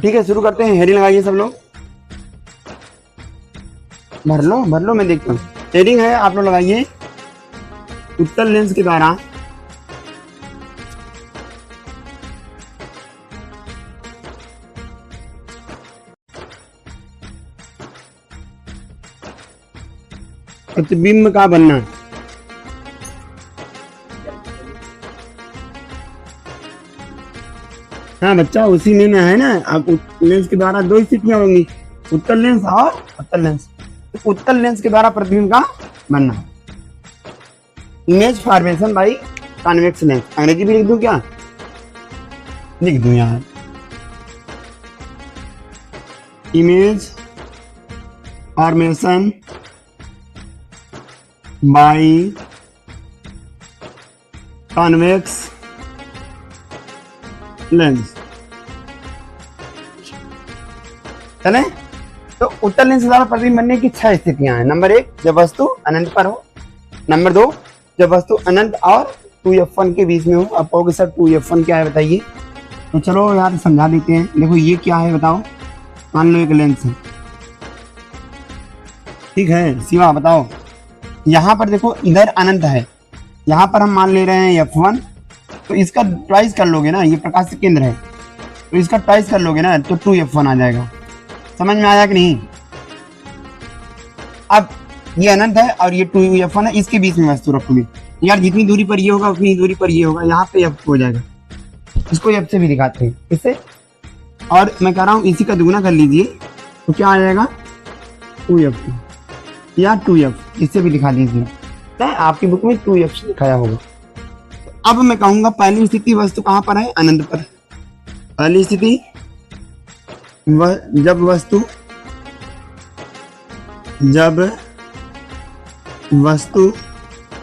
ठीक है, शुरू करते हैं। हेडिंग लगाइए सब लोग, भर लो, मैं देखता हूँ। हेडिंग है, आप लोग लगाइए, उत्तल लेंस के द्वारा प्रतिबिंब का बनना। हाँ बच्चा, उसी में है ना। अब लेंस के द्वारा दो स्थितियां होंगी, उत्तल लेंस और अवतल लेंस। तो उत्तल लेंस के द्वारा प्रतिबिंब का बनना, image formation by convex lens. अंग्रेजी भी लिख दूं क्या? लिख दूं यार, image formation by convex lens. चले, तो उत्तल लेंस के द्वारा प्रतिबिंब बनने की 6 स्थितियां हैं। नंबर 1, जब वस्तु अनंत पर हो। नंबर 2, जब वस्तु अनंत और 2f1 के बीच में हो। आप कहोगे सर 2f1 क्या है बताइए, तो चलो यार समझा देते हैं। देखो ये क्या है बताओ, मान लो एक लेंस है, ठीक है शिवा बताओ। यहाँ पर देखो इधर अनंत है, यहाँ पर हम मान ले रहे हैं f1, तो इसका ट्वाइस कर लोगे ना, ये प्रकाश के केंद्र है, तो इसका ट्वाइस कर लोगे ना तो 2f1 आ जाएगा। समझ में आया कि नहीं? अब ये अनंत है और ये 2f1 है, इसके बीच में वस्तु रखोगे यार, जितनी दूरी पर ये होगा उतनी दूरी पर ये होगा, यहाँ पे f हो जाएगा। इसको f से भी दिखाते हैं, इससे। और मैं कह रहा हूँ इसी का दुगुना कर लीजिए, तो क्या आ जाएगा 2f या 2f, इससे भी दिखा दीजिए। आपकी बुक में 2f से दिखाया होगा। अब मैं कहूंगा पहली स्थिति वस्तु कहां पर है? अनंत पर। पहली स्थिति जब वस्तु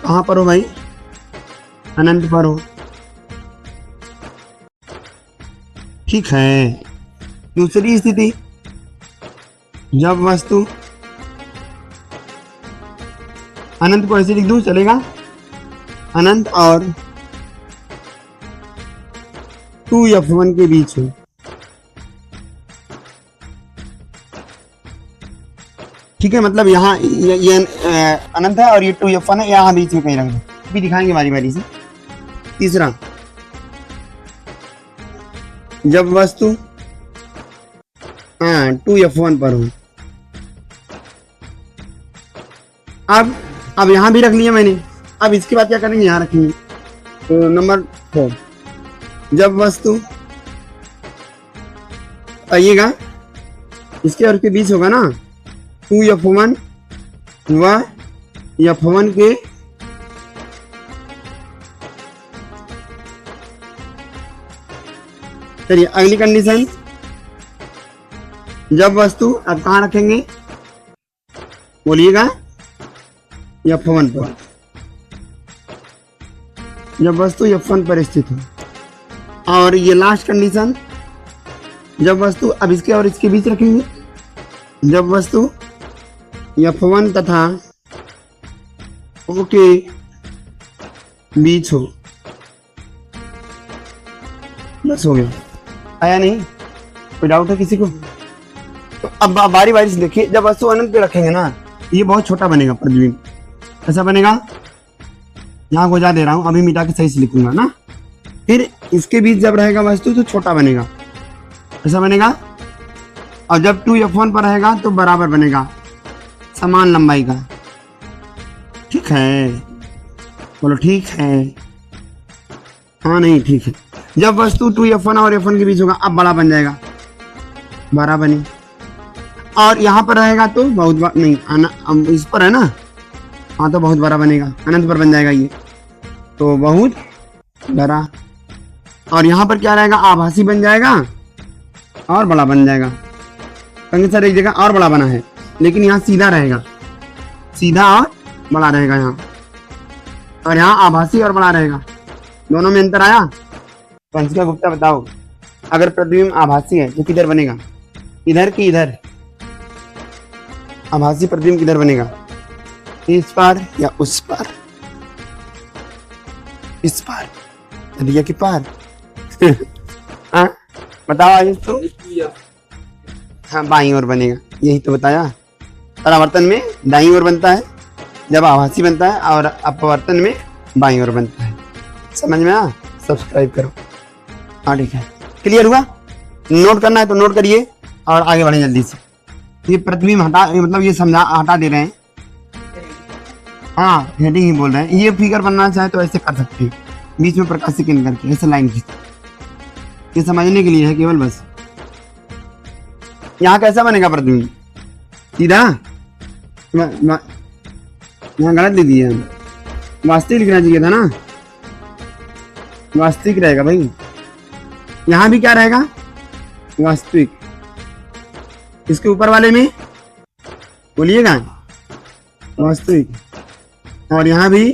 कहां पर हो भाई? अनंत पर हो, ठीक है। दूसरी स्थिति जब वस्तु, अनंत को ऐसे लिख दूं चलेगा, अनंत और 2f1 के बीच हो। ठीक है, मतलब यहाँ ये अनंत है और ये 2f1 है, यहाँ बीच में कहीं रख दो, भी दिखाएंगे बारी बारी से। तीसरा, जब वस्तु 2f1 पर हो। अब यहाँ भी रख लिया मैंने, अब इसके बाद क्या करेंगे? यहाँ रखेंगे। तो नंबर 4, जब वस्तु, आइएगा इसके और के बीच होगा ना 2f1 व f1 के चलिए अगली कंडीशन, जब वस्तु, अब कहाँ रखेंगे बोलिएगा? f1 पर। जब वस्तु f1 पर स्थित हो। और ये लास्ट कंडीशन, जब वस्तु, अब इसके और इसके बीच रखेंगे, जब वस्तु f1 तथा O के बीच हो। बस हो गया, आया नहीं? कोई डाउट है किसी को? तो अब बारी बारी से देखिए, जब वस्तु अनंत पे रखेंगे ना, ये बहुत छोटा बनेगा प्रतिबिंब। कैसा बनेगा? यहाँ को जा दे रहा हूं, अभी मिटा के सही से लिखूंगा ना। फिर इसके बीच जब रहेगा वस्तु तो छोटा बनेगा, ऐसा बनेगा। और जब 2f1 पर रहेगा तो बराबर बनेगा, समान लंबाई का। ठीक है, बोलो ठीक है। हाँ नहीं ठीक है। जब वस्तु 2f1 और f1 के बीच होगा, अब बड़ा बन जाएगा, बड़ा बने। और यहाँ पर रहेगा तो बहुत बड़ा नहीं, इस पर है ना, हाँ तो बहुत बड़ा बनेगा, अनंत पर बन जाएगा ये, तो बहुत बड़ा। और यहाँ पर क्या रहेगा? आभासी बन जाएगा और बड़ा बन जाएगा। सर एक जगह और बड़ा बना है, लेकिन यहाँ सीधा रहेगा, सीधा और बड़ा रहेगा यहाँ, और यहाँ आभासी और बड़ा रहेगा। दोनों में अंतर आया? पंचका गुप्ता बताओ, अगर प्रतिबिंब आभासी है तो किधर बनेगा? इधर कि इधर? आभासी प्रतिबिंब किधर बनेगा? इस पार या उस पार? इस पार, नदिया के पार। हाँ बताओ आयुष, तो हाँ बाईं ओर बनेगा, यही तो बताया। परावर्तन में दाईं ओर बनता है जब आभासी बनता है, और अपवर्तन में बाईं ओर बनता है। समझ में आ? सब्सक्राइब करो। हाँ ठीक है, क्लियर हुआ? नोट करना है तो नोट करिए और आगे बढ़े जल्दी से। ये प्रतिबिंब हटा, मतलब ये समझा हटा दे रहे हैं। हाँ हेडिंग ही बोल रहे हैं। ये फिगर बनना चाहे तो ऐसे कर सकते हैं, बीच में प्रकाश की किरण करके ऐसे लाइन खींच। ये समझने के लिए है केवल बस। यहाँ कैसा बनेगा प्रतिबिंब? सीधा? यहाँ गलत दे दिया, वास्तविक लिखना चाहिए था ना, वास्तविक रहेगा भाई। यहाँ भी क्या रहेगा? वास्तविक। इसके ऊपर वाले में बोलिएगा वास्तविक, और यहाँ भी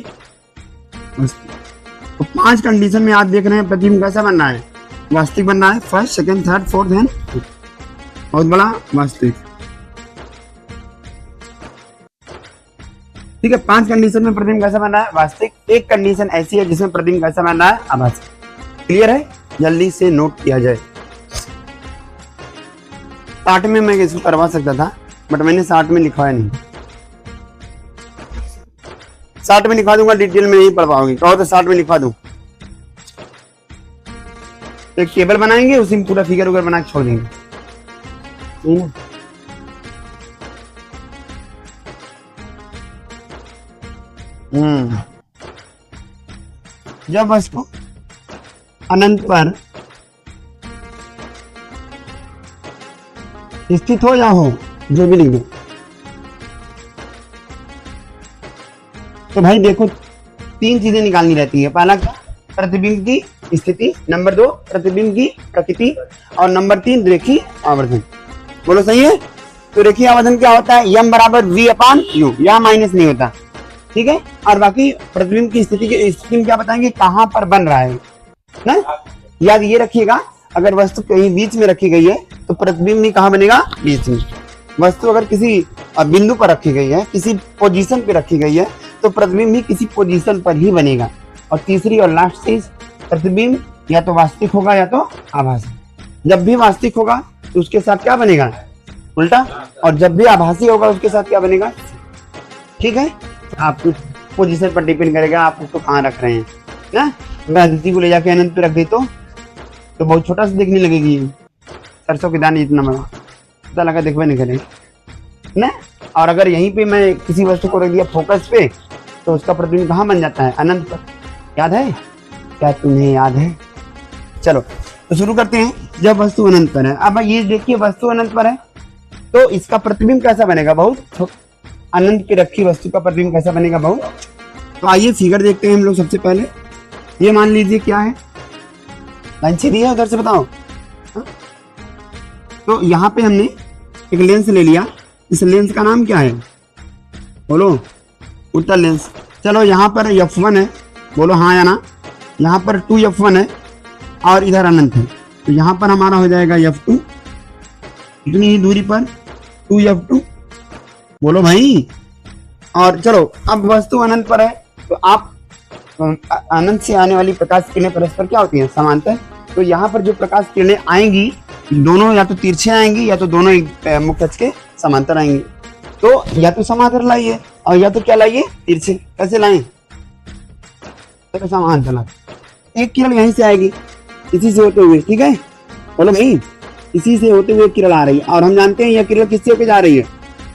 वास्तविक। तो 5 कंडीशन में आप देख रहे हैं प्रतिबिंब कैसा बनना है? वास्तविक बनना है, first, second, third, fourth and बहुत बड़ा वास्तविक। ठीक है, 5 कंडीशन में प्रतिबिंब कैसा बनना है? वास्तविक। एक कंडीशन ऐसी है जिसमें प्रतिबिंब कैसा बनना है? आभासी। क्लियर है? जल्दी से नोट किया जाए। 60 में मैं इसको करवा सकता था, बट मैंने 60 में लिखवाया नहीं। 60 में लिखवा दूंगा, डिटेल में नहीं पढ़ पाओगे। कहो तो 60 में लिखवा दूं। एक टेबल बनाएंगे, उसी में पूरा फिगर उगर बना के छोड़ देंगे, ठीक है? जब वस्तु अनंत पर स्थित हो या हो, जो भी लिख दो, तो भाई देखो 3 चीजें निकालनी रहती है। पहला क्या? प्रतिबिंब की स्थिति, नंबर 2 प्रतिबिंब की प्रकृति, और नंबर 3 रेखीय आवर्धन। बोलो सही है? तो रेखीय आवर्धन क्या होता है? m बराबर v/u, या माइनस नहीं होता, ठीक है? और बाकी प्रतिबिंब की स्थिति में क्या बताएंगे? कहां पर बन रहा है ना? याद ये रखिएगा, अगर वस्तु कहीं बीच में रखी गई है तो प्रतिबिंब भी कहाँ बनेगा? बीच में। वस्तु अगर किसी बिंदु पर रखी गई है, किसी पोजीशन पे रखी गई है, तो प्रतिबिंब भी किसी पोजीशन पर ही बनेगा। और तीसरी और लास्ट चीज, प्रतिबिंब या तो वास्तविक होगा या तो आभासी। जब भी वास्तविक होगा तो उसके साथ क्या बनेगा? उल्टा। और जब भी आभासी होगा उसके साथ क्या बनेगा? ठीक है? आपकी पोजीशन पर डिपेंड करेगा आप उसको कहाँ रख रहे हैं ना। मैं अदिति को ले जाके अनंत पे रख दे तो बहुत छोटा सा दिखने लगेगी, सरसों के दाने इतना बड़ा, पता लगा देखबे नहीं करें ना। और अगर यहीं पे मैं किसी वस्तु को रख दिया फोकस पे, तो उसका प्रतिबिंब कहाँ बन जाता है? अनंत पर। याद है? क्या तुम्हें याद है? चलो तो शुरू करते हैं। जब वस्तु अनंत पर है, अब ये देखिए वस्तु अनंत पर है तो इसका प्रतिबिंब कैसा बनेगा? बहुत। अनंत पे रखी वस्तु का प्रतिबिंब कैसा बनेगा? बहुत। तो आइए फिगर देखते हैं हम लोग। सबसे पहले ये मान लीजिए क्या है, लाइन सीधी है, उधर से बताओ। तो यहाँ पे हमने एक लेंस ले लिया, इस लेंस का नाम क्या है? बोलो। उत्तल लेंस। चलो यहाँ पर f1 है, बोलो हाँ या ना। यहाँ पर 2f1 है और इधर अनंत है, तो यहाँ पर हमारा हो जाएगा f2, इतनी ही दूरी पर 2f2। बोलो भाई। और चलो अब वस्तु अनंत पर है, तो आप अनंत से आने वाली प्रकाश किरणें परस्पर क्या होती हैं? समांतर। तो यहाँ पर जो प्रकाश किरणें आएंगी, दोनों या तो तिरछे आएंगी या तो दोनों एक मुख्य अक्ष के समांतर आएंगी। तो या तो समांतर लाइए और या तो क्या लाइए? तिरछे। कैसे लाएं? तो समांतर लाइए। एक किरण यहीं से आएगी, इसी से होते हुए, ठीक है? बोलो भाई, इसी से होते हुए किरण आ रही है, और हम जानते हैं यह किरण किससे होकर जा रही है?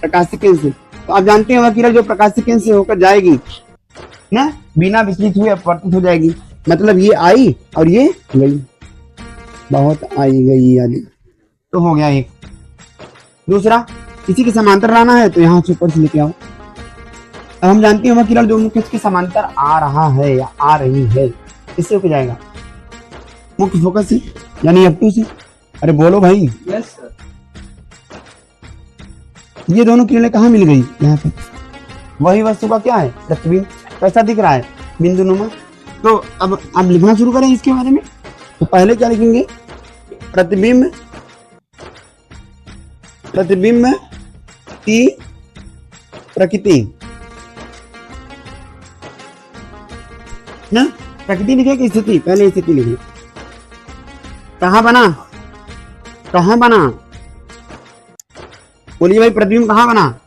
प्रकाश किरण से। तो आप जानते हैं वह किरण जो प्रकाश किरण से होकर जाएगी ना, बिना विचलित हुए अपवर्तित हो जाएगी। मतलब ये आई और ये गई, बहुत आई गई आदि, तो हो गया एक। दूसरा, किसी के समांतर लाना है तो यहाँ से ऊपर से लेके आओ। अब हम जानते हैं वह किरण जो मुख्य के समांतर आ रहा है या आ रही है, किससे होकर जाएगा? मुख्य फोकस से, यानी f2 से। अरे बोलो भाई। Yes sir. ये दोनों किरणें कहाँ मिल गई? यहाँ पे। वही वस्तु का क्या है? प्रतिबिंब। कैसा दिख रहा है? बिंदु नुमा। तो अब हम लिखना शुरू करें इसके बारे में। तो पहले क्या लिखेंगे? प्रतिबिंब, प्रतिबिंब की प्रकृति ना। प्रकृति लिखे कि स्थिति? पहले स्थिति लिखे। कहाँ बना? कहाँ बना? बोलिए भाई प्रतिबिंब कहाँ बना?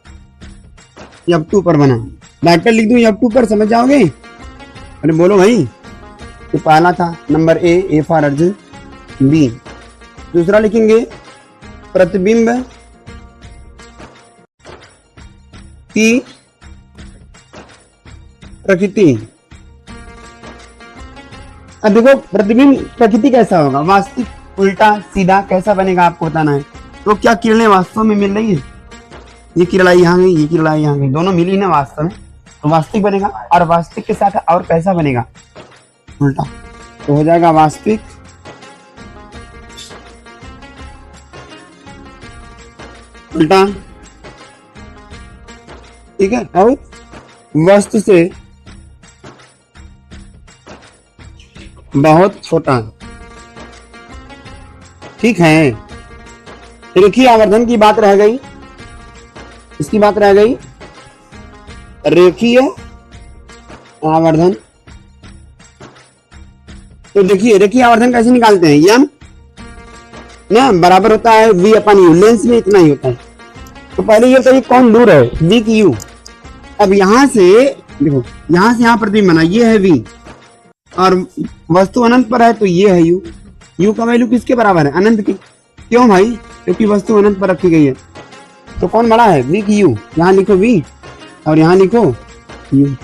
F2 पर बना। डायरेक्टर लिख दूं F2 पर, समझ जाओगे? अरे बोलो भाई। तो पहला था number A for Arjun, B. दूसरा लिखेंगे प्रतिबिंब की प्रकृति। अब देखो प्रतिबिंब प्रकृति कैसा होगा, वास्तविक, उल्टा, सीधा, कैसा बनेगा आपको बताना है। तो क्या किरणें वास्तव में मिल रही है? ये किरण आई यहाँ गई, ये किरण आई यहाँ गई, दोनों मिली ना वास्तव में, तो वास्तविक बनेगा। और वास्तविक के साथ और कैसा बनेगा? उल्टा। तो हो जाएगा वास्तविक उल्टा, ठीक है। और वस्तु से बहुत छोटा, ठीक है। रेखीय आवर्धन की बात रह गई, इसकी बात रह गई, रेखीय आवर्धन। तो देखिए रेखीय आवर्धन कैसे निकालते हैं, यम ना बराबर होता है v अपन यू, लेंस में इतना ही होता है। तो पहले ये बताइए कौन दूर है, v की u। अब यहां से देखो, यहां से यहां प्रतिबिंब बना, ये है v और वस्तु अनंत पर है तो ये है u। u का वैल्यू किसके बराबर है? अनंत की। क्यों भाई? क्योंकि वस्तु अनंत पर रखी गई है। तो कौन बड़ा है? v की u। यहाँ लिखो v और यहाँ लिखो u।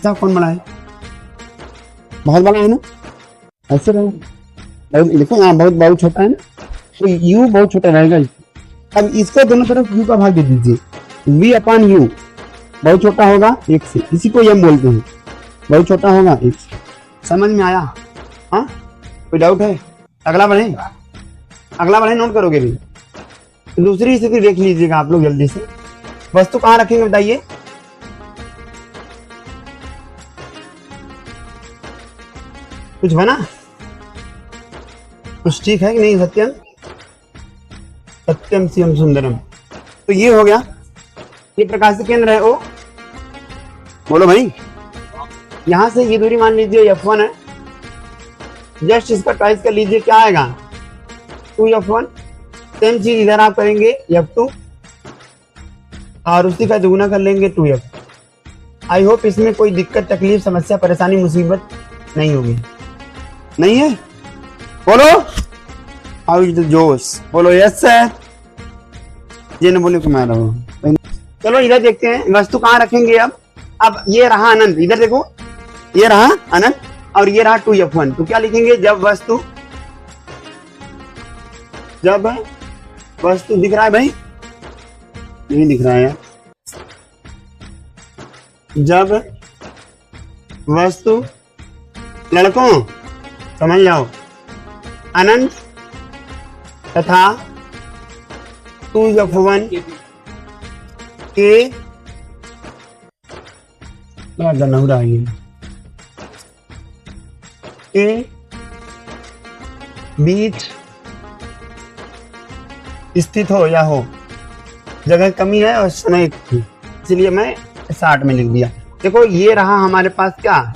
सब कौन बड़ा है? बहुत बड़ा है ना, ऐसे रहेगा। देखो यहाँ बहुत छोटा है ना, तो u बहुत छोटा रहेगा। अब इसको दोनों तरफ u का भाग दे दीजिए, v अपान u बहुत छोटा होगा 1 से, इसी को यम बोलते हैं, बहुत छोटा होगा 1 से। समझ में आया? हाँ, कोई डाउट है? अगला बढ़े, अगला बढ़े, नोट करोगे भी। दूसरी स्थिति देख लीजिएगा आप लोग जल्दी से। वस्तु कहाँ रखेंगे बताइए? कुछ बना? कुछ ठीक है कि नहीं? सत्यम सत्यम शिवम सुंदरम। तो ये हो गया, ये प्रकाश केंद्र है ओ। बोलो भाई। यहां से ये दूरी मान लीजिए F1 है, जस्ट इसका ट्वाइस कर लीजिए, क्या आएगा? 2F1। सेम चीज इधर आप करेंगे F2 और उसी का दुगुना कर लेंगे 2F। आई होप इसमें कोई दिक्कत, तकलीफ, समस्या, परेशानी, मुसीबत नहीं होगी। नहीं है? बोलो हाउ इज द जोश, बोलो यस सर। ये न बोले घुमा रहा हूँ। चलो इधर देखते हैं वस्तु कहाँ रखेंगे। अब ये रहा अनंत, इधर देखो, ये रहा अनंत और ये रहा 2F1। तो क्या लिखेंगे? जब वस्तु दिख रहा है भाई, नहीं दिख रहा है यार। जब वस्तु, लड़कों समझ जाओ, अनंत तथा 2F1 के बीच स्थित हो या हो, जगह कमी है और समय की, इसलिए मैं 60 में लिख दिया। देखो ये रहा हमारे पास क्या,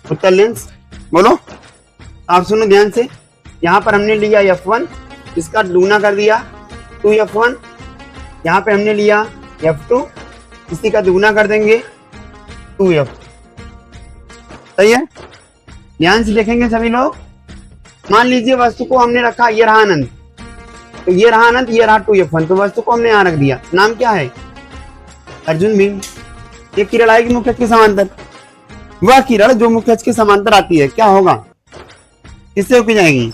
उत्तर लेंस। बोलो, आप सुनो ध्यान से। यहाँ पर हमने लिया F1, इसका दूना कर दिया 2F1। यहाँ पे हमने लिया F2, इसी का दुगुना कर देंगे 2F। सही है? ध्यान से देखेंगे सभी लोग। मान लीजिए वस्तु को हमने रखा, ये रहा अनंत, तो ये रहा अनंत, ये रहा 2F1, तो वस्तु को हमने यहाँ रख दिया। नाम क्या है? अर्जुन बिंब। ये किरण आएगी मुख्य अक्ष के समांतर, वह किरण जो मुख्य अक्ष के समांतर आती है, क्या होगा? किससे होके जाएगी?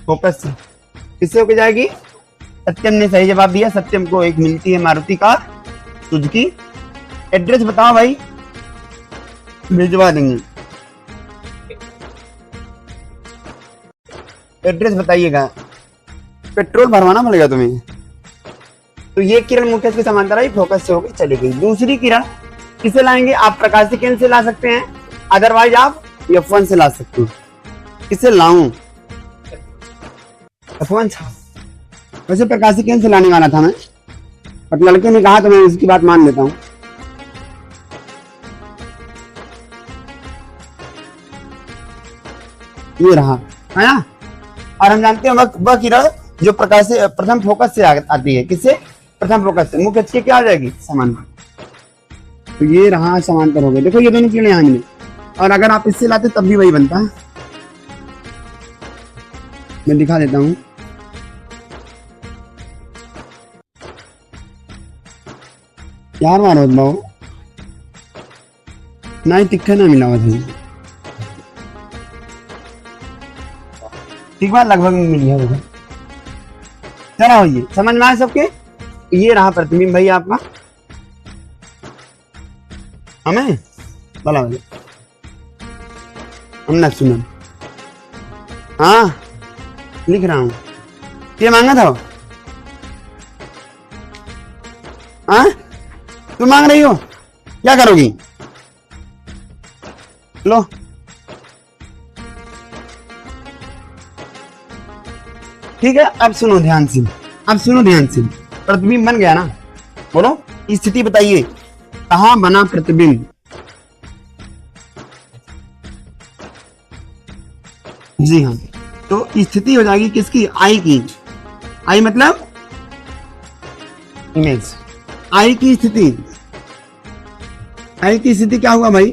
फोकस से। किससे होके जाएगी? सत्यम ने सही जवाब दिया। सत्यम को एक मिलती है मारुति कार सुजुकी। एड्रेस बताओ भाई, भिजवा देंगे। एड्रेस बताइएगा, पेट्रोल भरवाना पड़ेगा तुम्हें। तो ये किरण मुख्य के समांतर आई, फोकस से होकर चली गई। दूसरी किरण किसे लाएंगे? आप प्रकाशीय केंद्र से ला सकते हैं, अदरवाइज आप F1 से ला सकते हैं। किसे लाऊं? F1। वैसे प्रकाशीय केंद्र से लाने वाला था मैं, बट लड़के ने कहा तो मैं उसकी बात मान लेता हूं। ये रहा है ना। और हम जानते हैं वह किरण जो प्रकाश से प्रथम फोकस से आती है, किससे? प्रथम फोकस से मुख्य अक्ष के क्या हो जाएगी, समांतर। तो ये रहा समांतर हो गए। देखो ये दोनों किरणें यहाँ मिले, और अगर आप इससे लाते तब भी वही बनता। मैं दिखा देता हूं। यार मारो बाबू, ना ही तिक्का ना मिला हुआ, ठीक बात लगभग मिल गया होगा। चला हो, ये समझ में आए सबके। ये रहा प्रतिबिंब भाई आपका, हमें बोला हमने सुना। हाँ लिख रहा हूं, ये मांगा था। हाँ तुम मांग रही हो, क्या करोगी? लो ठीक है, अब सुनो ध्यान से, अब सुनो ध्यान से। प्रतिबिंब बन गया ना, बोलो स्थिति बताइए, कहां बना प्रतिबिंब? जी हाँ, तो स्थिति हो जाएगी किसकी, आई की। आई मतलब इमेज, आई की स्थिति। आई की स्थिति क्या हुआ भाई,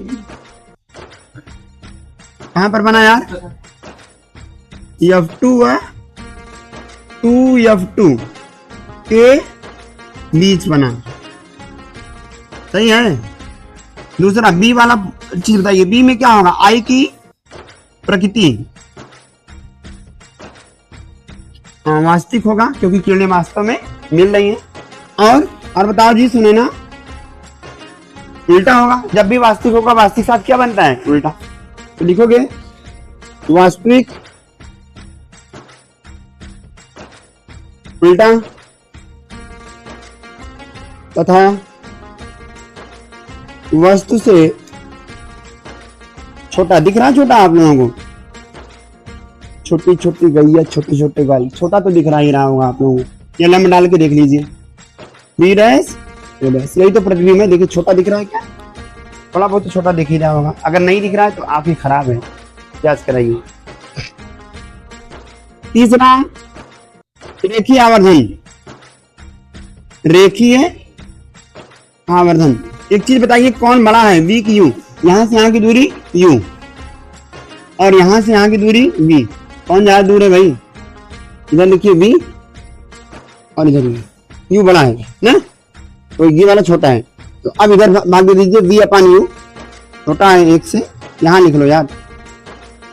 कहां पर बना यार, F2 है, 2F2 के बीच बना, सही है। दूसरा बी वाला चीज बताइए, बी में क्या होगा, आई की प्रकृति वास्तविक होगा, क्योंकि किरणें वास्तव में मिल रही हैं। और बताओ जी, सुने ना, उल्टा होगा। जब भी वास्तविक होगा, वास्तविक साथ क्या बनता है, उल्टा। तो लिखोगे वास्तविक उल्टा तथा वस्तु से छोटा। दिख रहा है छोटा आप लोगों को, छोटी छोटी गैया, छोटे छोटे गाल, छोटा तो दिख रहा ही रहा होगा आप लोगों को। ये लंब डाल के देख लीजिए, बी डैश ए डैश, यही तो प्रतिबिंब है। देखिए छोटा दिख रहा है क्या, थोड़ा बहुत तो छोटा दिख ही रहा होगा। अगर नहीं दिख रहा है तो आप ही खराब है, जांच कराइए। तीसरा रेखीय आवर्धन, रेखीय आवर्धन। एक चीज बताइए, कौन बड़ा है, v की u, यहां से यहां की दूरी u और यहां से यहां की दूरी v, कौन ज्यादा दूर है भाई? इधर लिखिए v और इधर u बड़ा है ना, तो ये वाला छोटा है। तो अब इधर भाग दे दीजिए, v अपन u छोटा है एक से, यहां लिख लो यार,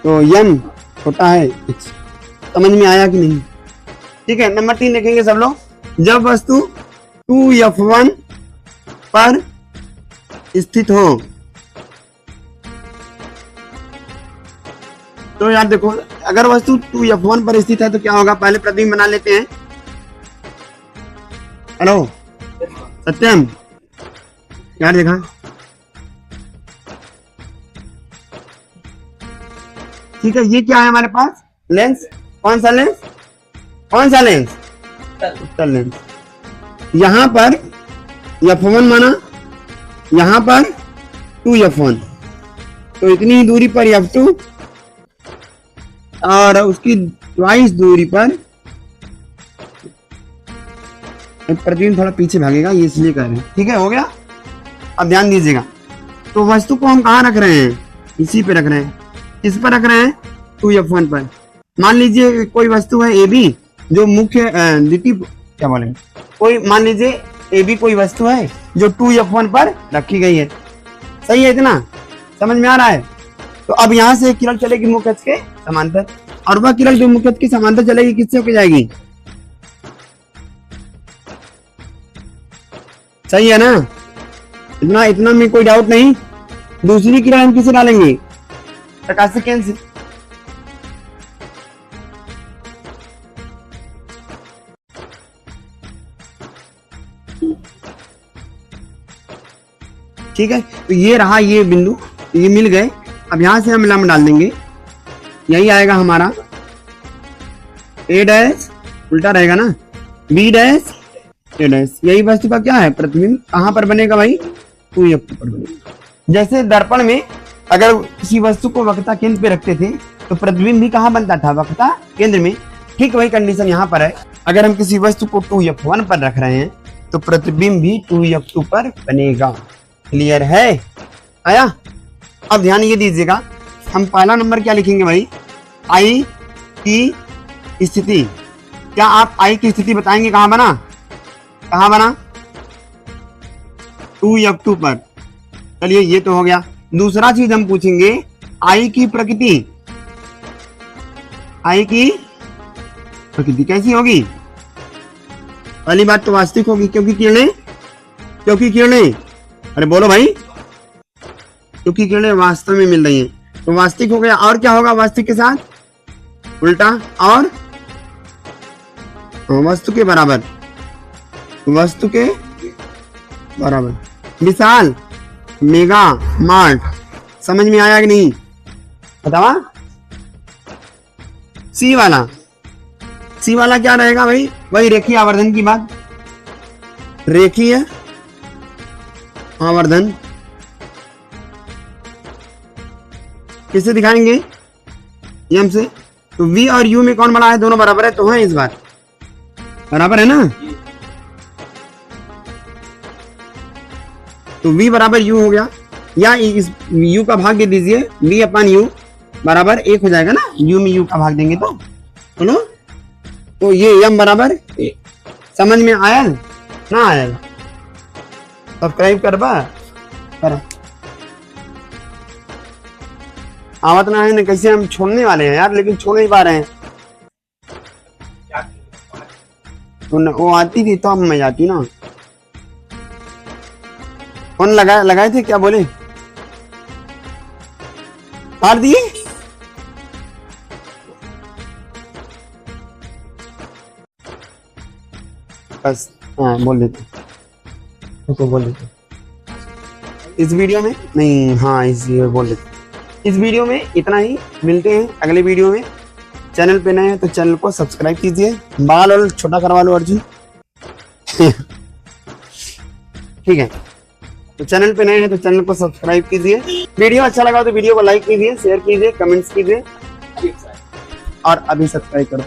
तो m छोटा है x। समझ में आया कि नहीं? ठीक है, नंबर 3 लिखेंगे सब लोग। जब वस्तु 2F1 पर स्थित हो, तो यार देखो, अगर वस्तु 2F1 पर स्थित है तो क्या होगा, पहले प्रतिबिंब बना लेते हैं। हेलो सत्यम, यार देखा, ठीक है। ये क्या है हमारे पास, लेंस। कौन सा लेंस, कौन सा लेंस, उत्तल लेंस। यहां पर F1 माना, यहां पर 2F1, तो इतनी ही दूरी पर F2 और उसकी ट्वाइस दूरी पर प्रतिबिंब थोड़ा पीछे भागेगा, ये इसलिए कर रहे हैं। ठीक है, हो गया। अब ध्यान दीजिएगा, तो वस्तु को हम कहाँ रख रहे हैं, इसी पे रख रहे हैं। किस पर रख रहे हैं, 2F1 पर। मान लीजिए कोई वस्तु है AB, जो मुख्य द्वितीय क्या बोलेंगे, कोई मान लीजिए AB कोई वस्तु है जो 2F1 पर रखी गई है, सही है, इतना समझ में आ रहा है। तो अब यहाँ से किरण चलेगी मुख्य अक्ष के समांतर, और वह किरण जो मुख्य अक्ष के समांतर चलेगी किससे होकर जाएगी, सही है ना, इतना में कोई डाउट नहीं। दूसरी किरण हम किसे डालेंगे, प्रकाशिक केंद्र से। ठीक है, तो ये रहा ये बिंदु, ये मिल गए। अब यहां से हम लंब डाल देंगे, यही आएगा हमारा A डैश, उल्टा रहेगा ना, B डैश A डैश। यही वस्तु का क्या है, प्रतिबिंब। कहां पर बनेगा भाई, 2F2 पर बनेगा। जैसे दर्पण में अगर किसी वस्तु को वक्रता केंद्र पे रखते थे तो प्रतिबिंब भी कहां बनता था, वक्रता केंद्र में। ठीक वही कंडीशन यहाँ पर है। अगर हम किसी वस्तु को 2F1 पर रख रहे हैं तो प्रतिबिंब भी 2f2 पर बनेगा। क्लियर है? आया? अब ध्यान ये दीजिएगा, हम पहला नंबर क्या लिखेंगे भाई? आई की स्थिति। क्या आप आई की स्थिति बताएंगे कहां बना? कहां बना? 2f2 पर। चलिए ये तो हो गया। दूसरा चीज हम पूछेंगे, आई की प्रकृति। आई की प्रकृति कैसी होगी? पहली बात तो वास्तविक होगी, क्योंकि किरणें अरे बोलो भाई, क्योंकि किरणें वास्तव में मिल रही हैं, तो वास्तविक हो गया। और क्या होगा वास्तविक के साथ? उल्टा और वस्तु के बराबर। वस्तु के बराबर। विशाल, मेगा मार्ट। समझ में आया कि नहीं? बतावा। सी वाला क्या रहेगा भाई? वही रेखीय आवर्धन की बात। रेखीय आवर्धन किससे दिखाएंगे? यम से। तो v और u में कौन बड़ा है? दोनों बराबर है, तो है इस बार बराबर है ना। तो v बराबर u हो गया, या इस u का भाग दे दीजिए, v अपन u बराबर 1 हो जाएगा ना। u में u का भाग देंगे तो बोलो, तो ये m बराबर। समझ में आया ना? आया? सब्सक्राइब करबा कर आवत ना है ना, कैसे हम छोड़ने वाले हैं यार, लेकिन छोड़ नहीं पा रहे हैं। तो वो आती थी तो अब मैं जाती ना। कौन लगाए थे? क्या बोले? फाड़ दिए? बस हाँ बोल देते, तो बोल देते इस वीडियो में नहीं। हाँ इस बोल देते, इस वीडियो में इतना ही। मिलते हैं अगले वीडियो में। चैनल पे नए हैं तो चैनल को सब्सक्राइब कीजिए। बाल और छोटा करवा लो अर्जुन। ठीक है, तो चैनल पे नए हैं तो चैनल को सब्सक्राइब कीजिए। वीडियो अच्छा लगा तो वीडियो को लाइक कीजिए, शेयर कीजिए, कमेंट्स कीजिए और अभी सब्सक्राइब करो।